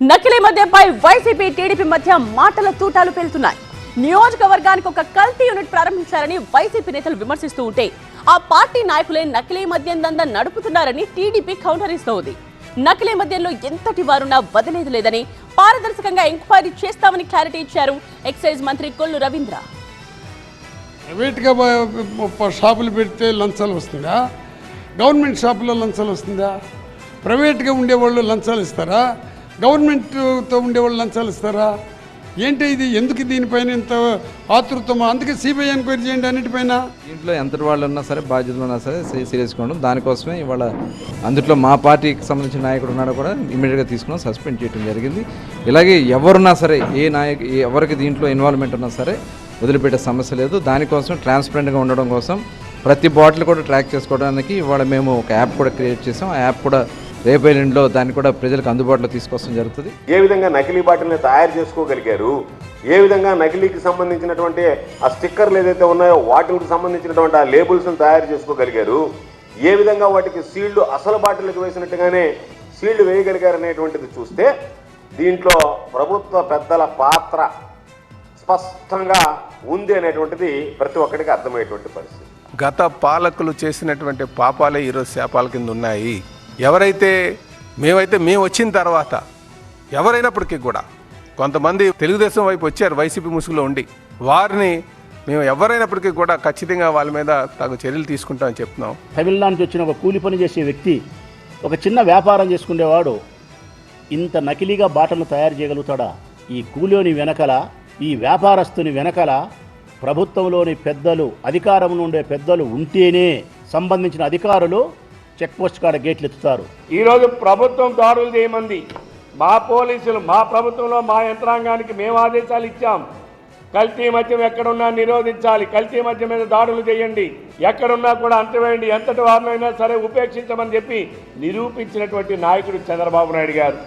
నకిలీ మద్యంపై YCP TDP మధ్య మాటల తూటాలు పేలుతున్నాయి. నియోజకవర్గానికి ఒక కల్తీ యూనిట్ ప్రారంభించారని వైసీపీ నేతలు విమర్శిస్తూ ఉంటే ఆ పార్టీ నాయకులే నకిలీ మద్యం దందా నడుపుతున్నారని టీడీపీ కౌంటర్ ఇస్తోంది. నకిలీ మద్యంలో ఎంతటి వారున్నా వదిలేదు లేదని, పారదర్శకంగా ఎంక్వైరీ చేస్తామని క్లారిటీ ఇచ్చారు ఎక్సైజ్ మంత్రి కొల్లు రవీంద్ర. ప్రైవేట్గా షాపులు పెడితే లంచాలు వస్తుందా? గవర్నమెంట్ షాపులో లంచాలు వస్తుందా? ప్రైవేట్గా ఉండేవాళ్ళు లంచాలు ఇస్తారా? గవర్నమెంట్తో ఉండేవాళ్ళు లంచాలు ఇస్తారా? ఏంటి ఇది? ఎందుకు దీనిపైన ఇంత ఆతృతమో? అందుకే సిబిఐ ఎంక్వైరీ చేయండి అన్నిటిపైన. దీంట్లో ఎంతటి వాళ్ళు ఉన్నా సరే, బాధ్యతలు ఉన్నా సరే సీరియస్గా ఉండడం. దానికోసమే ఇవాళ అందులో మా పార్టీకి సంబంధించిన నాయకుడు ఉన్నాడో కూడా ఇమీడియట్గా తీసుకుని సస్పెండ్ చేయడం జరిగింది. ఇలాగే ఎవరున్నా సరే, ఎవరికి దీంట్లో ఇన్వాల్వ్మెంట్ ఉన్నా సరే వదిలిపెట్టే సమస్య లేదు. దానికోసం ట్రాన్స్పరెంట్గా ఉండడం కోసం ప్రతి బాటిల్ కూడా ట్రాక్ చేసుకోవడానికి ఇవాళ మేము ఒక యాప్ కూడా క్రియేట్ చేసాం. ఆ యాప్ కూడా రేపు ఎల్లుండిలో దాన్ని కూడా ప్రజలకు అందుబాటులో తీసుకొస్తాం జరుగుతుంది. ఏ విధంగా నకిలీ బాటిల్ని తయారు చేసుకోగలిగారు, ఏ విధంగా నకిలీకి సంబంధించినటువంటి ఆ స్టిక్కర్లు ఏదైతే ఉన్నాయో వాటికి సంబంధించినటువంటి ఆ లేబుల్స్ని తయారు చేసుకోగలిగారు, ఏ విధంగా వాటికి సీళ్లు అసలు బాటిల్కి వేసినట్టుగానే సీళ్లు వేయగలిగారు అనేటువంటిది చూస్తే దీంట్లో ప్రభుత్వ పెద్దల పాత్ర స్పష్టంగా ఉంది అనేటువంటిది ప్రతి ఒక్కరికి అర్థమయ్యేటువంటి పరిస్థితి. గత పాలకులు చేసినటువంటి పాపాలే ఈరోజు శాపాల కింద ఉన్నాయి. మేము వచ్చిన తర్వాత ఎవరైనప్పటికీ కూడా కొంతమంది తెలుగుదేశం వైపు వచ్చారు వైసీపీ ముసుగులో ఉండి, వారిని మేము ఎవరైనప్పటికీ కూడా ఖచ్చితంగా వాళ్ళ మీద తగు చర్యలు తీసుకుంటామని చెప్తున్నాం. తమిళనాడు నుంచి వచ్చిన ఒక కూలి పని చేసే వ్యక్తి, ఒక చిన్న వ్యాపారం చేసుకునేవాడు ఇంత నకిలీగా బాటలను తయారు చేయగలుగుతాడా? ఈ కూలిని వెనకల, ఈ వ్యాపారస్తుని వెనకల ప్రభుత్వంలోని పెద్దలు, అధికారంలో ఉండే పెద్దలు ఉంటేనే సంబంధించిన అధికారులు చెక్ పోస్ట్ కాడ గేట్లు ఎత్తుతారు. ఈరోజు ప్రభుత్వం దాడులు చేయమంది, మా పోలీసులు, మా ప్రభుత్వంలో మా యంత్రాంగానికి మేము ఆదేశాలు ఇచ్చాం. కల్తీ మద్యం ఎక్కడున్నా నిరోధించాలి, కల్తీ మద్యం మీద దాడులు చేయండి, ఎక్కడున్నా కూడా అంతవేయండి, ఎంతటి వారినైనా సరే ఉపేక్షించమని చెప్పి నిరూపించినటువంటి నాయకుడు చంద్రబాబు నాయుడు గారు.